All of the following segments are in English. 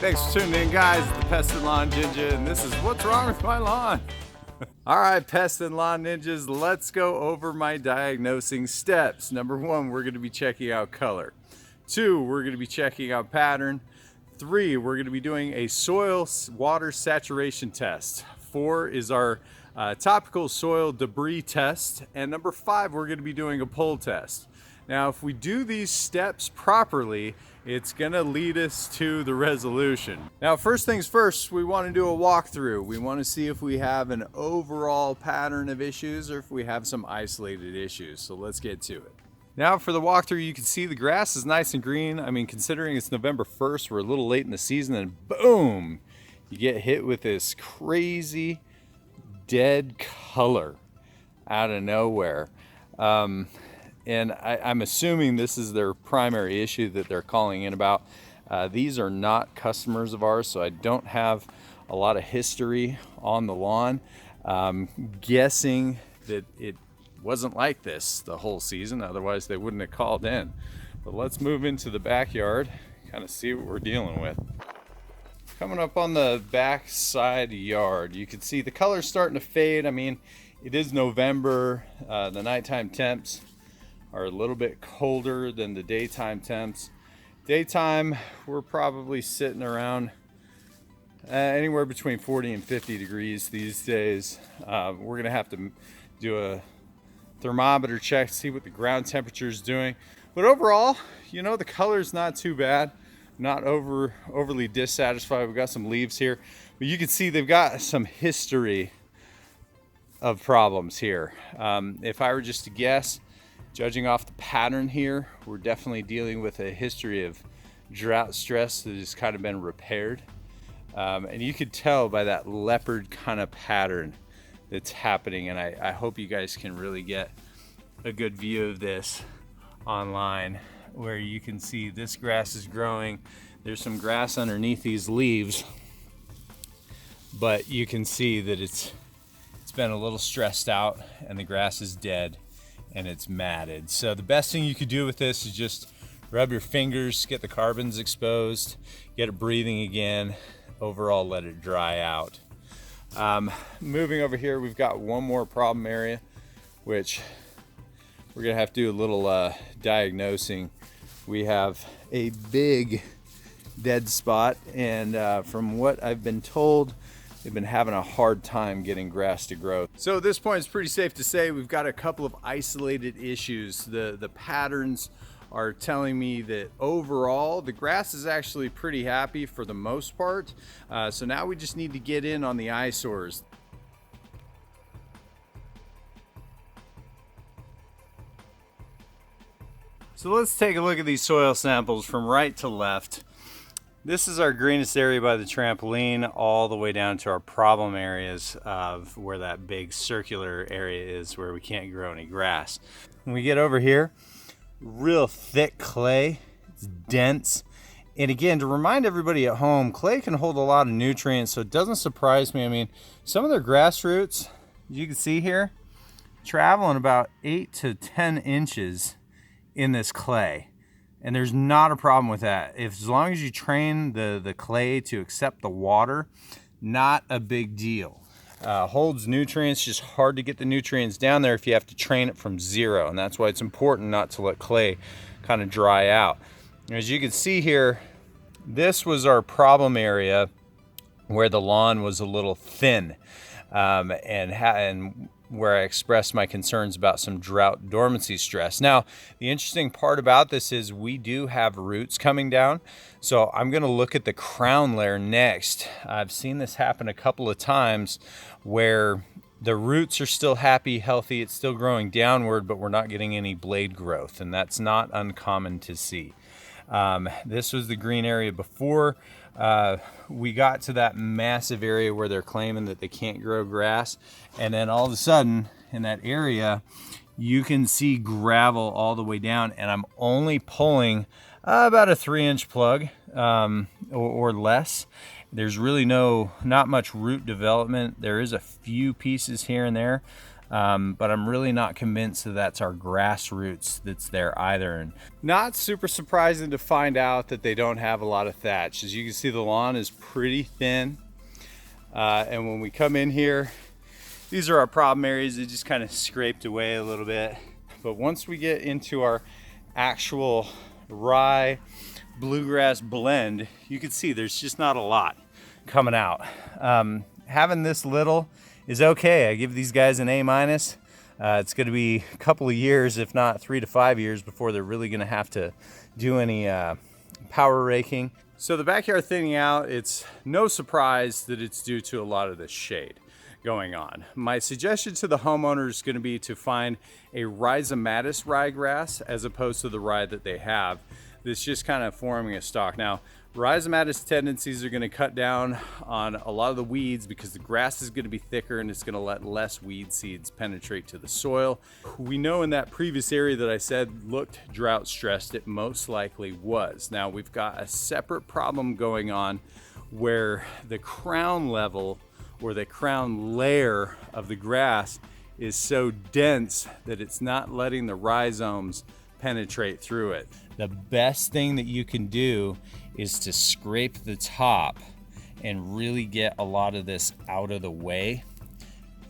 Thanks for tuning in, guys. It's the Pest and Lawn Ginja, and this is What's Wrong with My Lawn? All right, Pest and Lawn Ninjas, let's go over my diagnosing steps. Number 1, we're going to be checking out color. 2, we're going to be checking out pattern. 3, we're going to be doing a soil water saturation test. 4 is our topical soil debris test. And number 5, we're going to be doing a pull test. Now, if we do these steps properly, it's going to lead us to the resolution. Now, first things first, we want to do a walkthrough. We want to see if we have an overall pattern of issues or if we have some isolated issues. So let's get to it. Now for the walkthrough, you can see the grass is nice and green. I mean, considering it's November 1st, we're a little late in the season, and boom, you get hit with this crazy dead color out of nowhere. And I'm assuming this is their primary issue that they're calling in about. These are not customers of ours, so I don't have a lot of history on the lawn. Guessing that it wasn't like this the whole season, otherwise they wouldn't have called in. But let's move into the backyard, kind of see what we're dealing with. Coming up on the back side yard, you can see the color's starting to fade. I mean, it is November. The nighttime temps are a little bit colder than the daytime temps. Daytime, we're probably sitting around anywhere between 40 and 50 degrees these days. We're gonna have to do a thermometer check, see what the ground temperature is doing. But overall, you know, the color's not too bad. Not overly dissatisfied. We've got some leaves here, but you can see they've got some history of problems here. If I were just to guess, judging off the pattern here, we're definitely dealing with a history of drought stress that has kind of been repaired. And you could tell by that leopard kind of pattern that's happening. And I hope you guys can really get a good view of this online, where you can see this grass is growing. There's some grass underneath these leaves, but you can see that it's been a little stressed out and the grass is dead and it's matted. So the best thing you could do with this is just rub your fingers, get the carbons exposed, get it breathing again. Overall, let it dry out. Moving over here, we've got one more problem area, which we're gonna have to do a little diagnosing. We have a big dead spot, and from what I've been told, they've been having a hard time getting grass to grow. So at this point, it's pretty safe to say we've got a couple of isolated issues. The patterns are telling me that overall, the grass is actually pretty happy for the most part. So now we just need to get in on the eyesores. So let's take a look at these soil samples from right to left. This is our greenest area by the trampoline, all the way down to our problem areas of where that big circular area is where we can't grow any grass. When we get over here, real thick clay, it's dense. And again, to remind everybody at home, clay can hold a lot of nutrients, so it doesn't surprise me. I mean, some of their grass roots, you can see here, traveling about 8 to 10 inches in this clay. And there's not a problem with that. As long as you train the clay to accept the water, not a big deal. Holds nutrients, just hard to get the nutrients down there if you have to train it from zero. And that's why it's important not to let clay kind of dry out. As you can see here, this was our problem area where the lawn was a little thin, and where I expressed my concerns about some drought dormancy stress. Now, the interesting part about this is we do have roots coming down. So I'm gonna look at the crown layer next. I've seen this happen a couple of times where the roots are still happy, healthy, it's still growing downward, but we're not getting any blade growth, and that's not uncommon to see. This was the green area before. We got to that massive area where they're claiming that they can't grow grass, and then all of a sudden in that area you can see gravel all the way down, and I'm only pulling about a 3-inch plug or less. There's really not much root development. There is a few pieces here and there, but I'm really not convinced that that's our grass roots that's there either. And not super surprising to find out that they don't have a lot of thatch. As you can see, the lawn is pretty thin. And when we come in here, these are our problem areas. They just kind of scraped away a little bit. But once we get into our actual rye bluegrass blend, you can see there's just not a lot coming out. Having this little is okay. I give these guys an A-. It's going to be a couple of years, if not 3 to 5 years, before they're really going to have to do any power raking. So the backyard thinning out, it's no surprise that it's due to a lot of the shade going on. My suggestion to the homeowner is going to be to find a rhizomatous ryegrass as opposed to the rye that they have that's just kind of forming a stalk. Now, rhizomatous tendencies are going to cut down on a lot of the weeds because the grass is going to be thicker and it's going to let less weed seeds penetrate to the soil. We know in that previous area that I said looked drought stressed, it most likely was. Now we've got a separate problem going on where the crown level or the crown layer of the grass is so dense that it's not letting the rhizomes penetrate through it. The best thing that you can do is to scrape the top and really get a lot of this out of the way.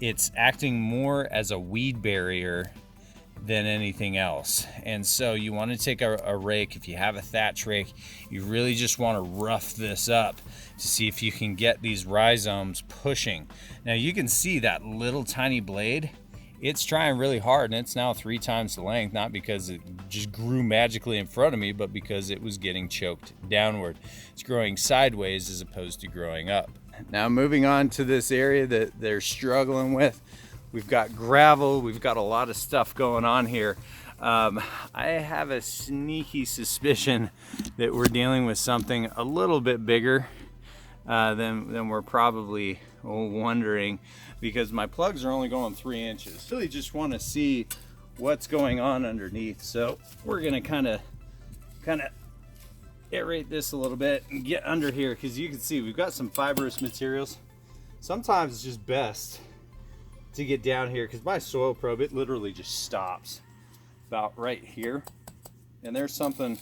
It's acting more as a weed barrier than anything else. And so you want to take a rake. If you have a thatch rake, you really just want to rough this up to see if you can get these rhizomes pushing. Now you can see that little tiny blade, it's trying really hard, and it's now 3 times the length, not because it just grew magically in front of me, but because it was getting choked downward. It's growing sideways as opposed to growing up. Now moving on to this area that they're struggling with, we've got gravel, we've got a lot of stuff going on here. I have a sneaky suspicion that we're dealing with something a little bit bigger than we're probably wondering, because my plugs are only going 3 inches. Really just want to see what's going on underneath. So we're gonna kind of aerate this a little bit and get under here, because you can see we've got some fibrous materials. Sometimes it's just best to get down here, because my soil probe, it literally just stops about right here, and there's something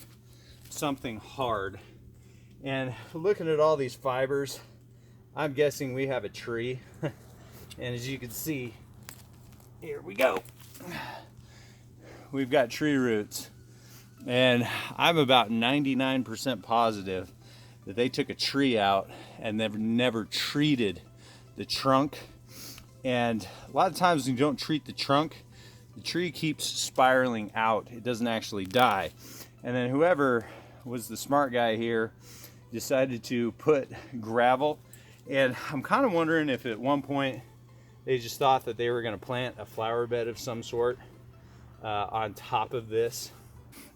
hard. And looking at all these fibers, I'm guessing we have a tree. And as you can see, here we go. We've got tree roots. And I'm about 99% positive that they took a tree out and they've never treated the trunk. And a lot of times when you don't treat the trunk, the tree keeps spiraling out. It doesn't actually die. And then whoever was the smart guy here decided to put gravel. And I'm kind of wondering if at one point they just thought that they were going to plant a flower bed of some sort on top of this.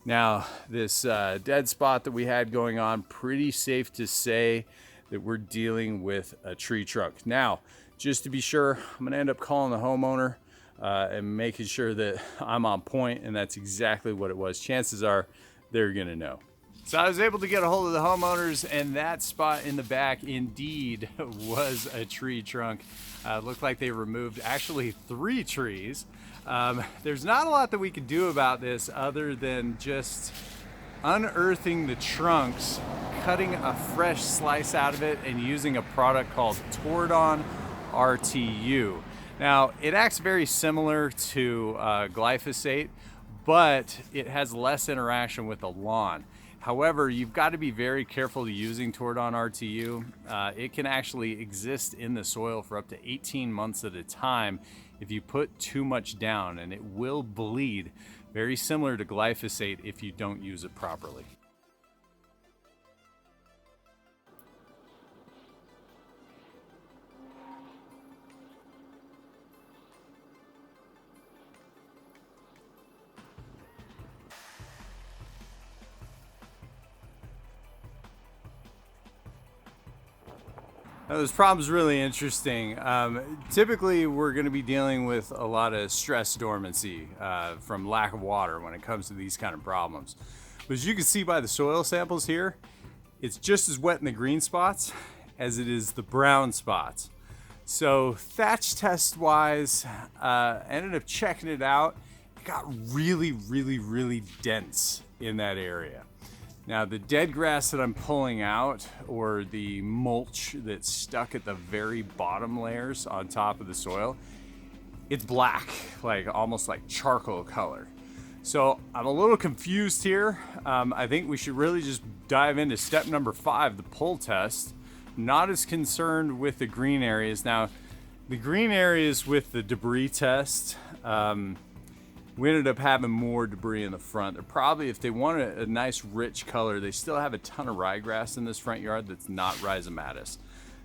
Now, this dead spot that we had going on, pretty safe to say that we're dealing with a tree trunk. Now, just to be sure, I'm going to end up calling the homeowner and making sure that I'm on point, and that's exactly what it was. Chances are they're going to know. So I was able to get a hold of the homeowners, and that spot in the back indeed was a tree trunk. Looked like they removed actually 3 trees. There's not a lot that we could do about this other than just unearthing the trunks, cutting a fresh slice out of it, and using a product called Tordon RTU. Now, it acts very similar to glyphosate, but it has less interaction with the lawn. However, you've got to be very careful using Tordon RTU. It can actually exist in the soil for up to 18 months at a time if you put too much down, and it will bleed, very similar to glyphosate if you don't use it properly. Now, this problem is really interesting. Typically, we're going to be dealing with a lot of stress dormancy from lack of water when it comes to these kind of problems. But as you can see by the soil samples here, it's just as wet in the green spots as it is the brown spots. So thatch test wise, ended up checking it out. It got really dense in that area. Now the dead grass that I'm pulling out, or the mulch that's stuck at the very bottom layers on top of the soil, it's black, like almost like charcoal color. So I'm a little confused here. I think we should really just dive into step number 5, the pull test. Not as concerned with the green areas. Now, the green areas with the debris test, we ended up having more debris in the front. They're probably, if they want a nice rich color, they still have a ton of ryegrass in this front yard that's not rhizomatous.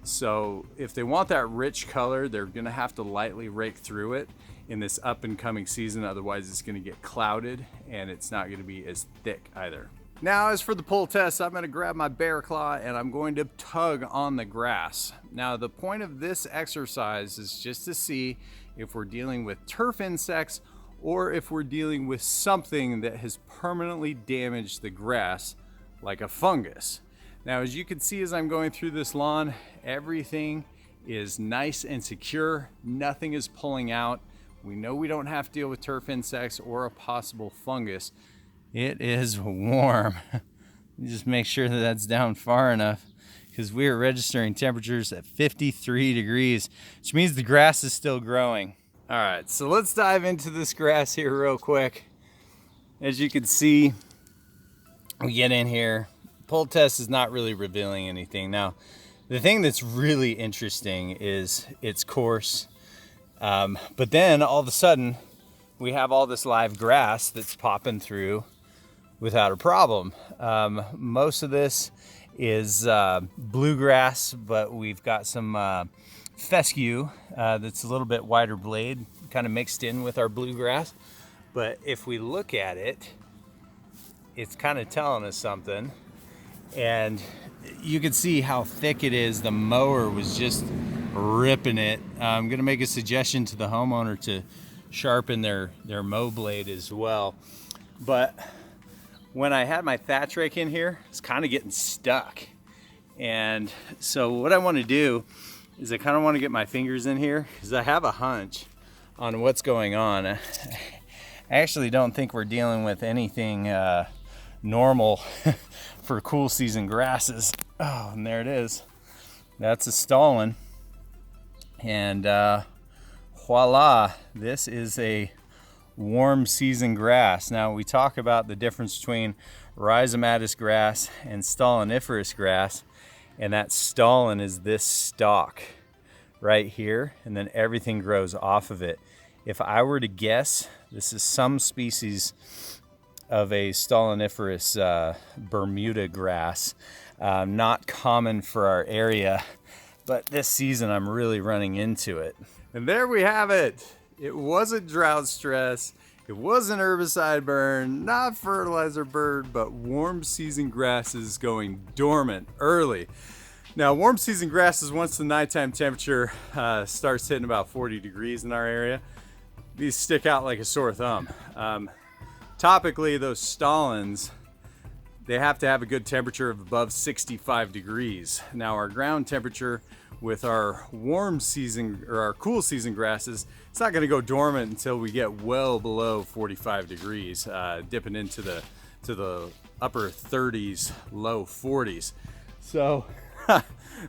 So if they want that rich color, they're gonna have to lightly rake through it in this up and coming season. Otherwise it's gonna get clouded and it's not gonna be as thick either. Now, as for the pull test, I'm gonna grab my bear claw and I'm going to tug on the grass. Now, the point of this exercise is just to see if we're dealing with turf insects or if we're dealing with something that has permanently damaged the grass, like a fungus. Now, as you can see as I'm going through this lawn, everything is nice and secure. Nothing is pulling out. We know we don't have to deal with turf insects or a possible fungus. It is warm. Just make sure that that's down far enough, because we are registering temperatures at 53 degrees, which means the grass is still growing. All right, so let's dive into this grass here real quick. As you can see, we get in here. Pull test is not really revealing anything. Now, the thing that's really interesting is it's coarse, but then all of a sudden we have all this live grass that's popping through without a problem. Most of this is bluegrass, but we've got some fescue that's a little bit wider blade, kind of mixed in with our bluegrass. But if we look at it, it's kind of telling us something. And you can see how thick it is. The mower was just ripping it. I'm gonna make a suggestion to the homeowner to sharpen their mow blade as well. But when I had my thatch rake in here, it's kind of getting stuck. And so what I want to do is I kind of want to get my fingers in here, because I have a hunch on what's going on. I actually don't think we're dealing with anything normal for cool season grasses. Oh, and there it is. That's a stollen. And voila, this is a warm season grass. Now, we talk about the difference between rhizomatous grass and stoloniferous grass, and that stollen is this stalk right here, and then everything grows off of it. If I were to guess, this is some species of a stoloniferous bermuda grass. Not common for our area, but this season I'm really running into it. And there we have it. It wasn't drought stress, it wasn't herbicide burn, not fertilizer burn, but warm season grasses going dormant early. Now, warm season grasses, once the nighttime temperature starts hitting about 40 degrees in our area, these stick out like a sore thumb. Topically, those stollens, they have to have a good temperature of above 65 degrees. Now, our ground temperature with our warm season or our cool season grasses, it's not going to go dormant until we get well below 45 degrees, dipping into the upper 30s, low 40s. So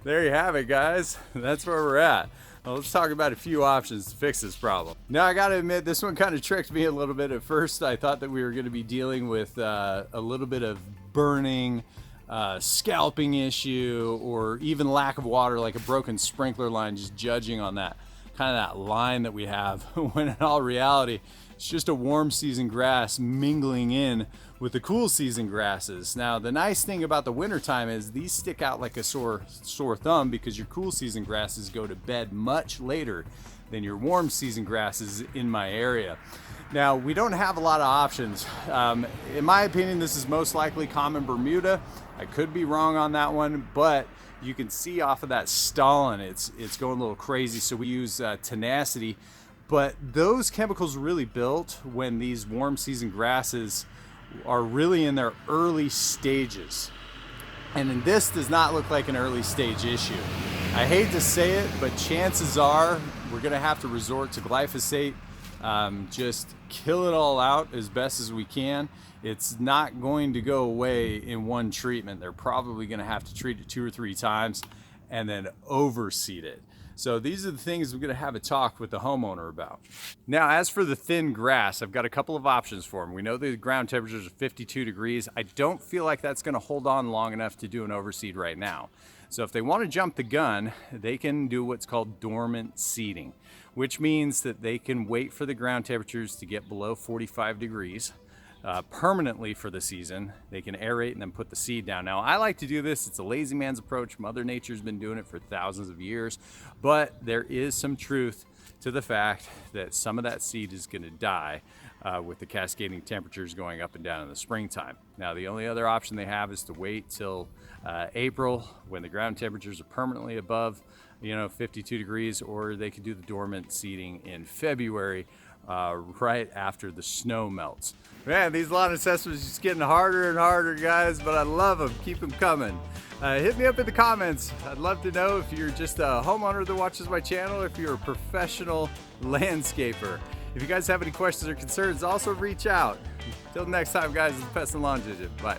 there you have it, guys. That's where we're at. Well, let's talk about a few options to fix this problem. Now, I gotta admit, this one kind of tricked me a little bit at first. I thought that we were gonna be dealing with a little bit of burning, scalping issue, or even lack of water, like a broken sprinkler line, just judging on that kind of that line that we have, when in all reality, it's just a warm season grass mingling in with the cool season grasses. Now, the nice thing about the winter time is these stick out like a sore thumb, because your cool season grasses go to bed much later than your warm season grasses in my area. Now, we don't have a lot of options. In my opinion, this is most likely common Bermuda. I could be wrong on that one, but you can see off of that stollen, it's going a little crazy. So we use Tenacity, but those chemicals really built when these warm season grasses are really in their early stages. And this does not look like an early stage issue. I hate to say it, but chances are we're gonna have to resort to glyphosate. Just kill it all out as best as we can. It's not going to go away in one treatment. They're probably gonna have to treat it 2 or 3 times and then overseed it. So these are the things we're gonna have a talk with the homeowner about. Now, as for the thin grass, I've got a couple of options for them. We know the ground temperatures are 52 degrees. I don't feel like that's gonna hold on long enough to do an overseed right now. So if they wanna jump the gun, they can do what's called dormant seeding, which means that they can wait for the ground temperatures to get below 45 degrees. Permanently for the season. They can aerate and then put the seed down. Now, I like to do this. It's a lazy man's approach. Mother Nature's been doing it for thousands of years, but there is some truth to the fact that some of that seed is going to die with the cascading temperatures going up and down in the springtime. Now, the only other option they have is to wait till April when the ground temperatures are permanently above 52 degrees, or they could do the dormant seeding in February right after the snow melts. Man, these lawn assessments are just getting harder and harder, guys, but I love them. Keep them coming. Hit me up in the comments. I'd love to know if you're just a homeowner that watches my channel, or if you're a professional landscaper. If you guys have any questions or concerns, also reach out. Till next time, guys, it's Pest and Lawn Ginja. Bye.